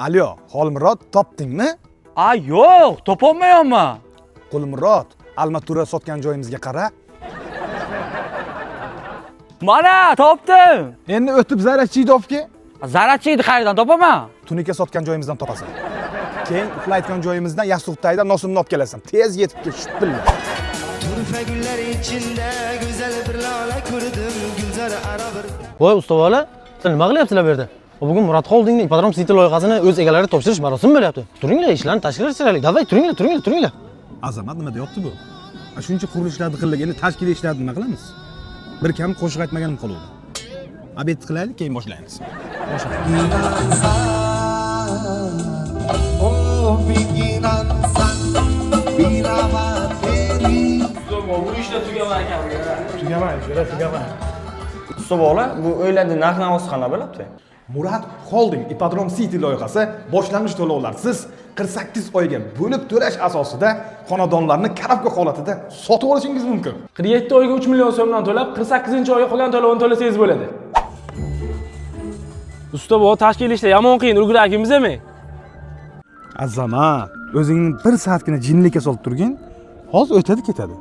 Alo, Xolmurod, topdingmi? Yo'q, topolmayapman. Xolmurod, almatura sotgan joyimizga qara. Mana, topdim. Endi o'tib Zarachidovga Zarachiyni qayerdan topaman? tunika sotgan joyimizdan topasan. Keyin uxlayotgan joyimizdan Yassuqtayda nosimni olib kelasan. Tez yetib kel, shutbillah. Turfa gullar içinde güzel bir lale ko'rdim, gulzar ara bir. Voy ustavola, siz nima qilyapsizlar bu yerda? Bugun Murat Holdingning Ipodrom City loyihasini o'z egalariga topshirish marosimi bo'lyapti. Turinglar, ishlarni tashkillashtiraylik. Davay, turinglar. Azamat nima deyapti bu? Shuncha qurilishlarni qildik, endi tashkil ishlarni nima qilamiz? Bir kam qo'shiq aytmaganim qoldi. Abet qilaylik, keyin boshlaymiz. Ustovola, bu o'ylandi narx-navosi qanday bo'libdi? Murat Holding Ipodrom City loyihasi boshlang'ich to'lovlarsiz 48 oyga bo'lib to'lash asosida xonadonlarni karobka holatida sotib olishingiz mumkin. 47 oyga 3 million so'mdan to'lab, 48-oyga qolgan to'lovni to'lasangiz bo'ladi. Usta, bu tashkil ishda yomon qiyin ulguragimiz emi? Azamat, o'zingni bir soatgina jinlikka solib turgin, hozir o'tadi ketadi.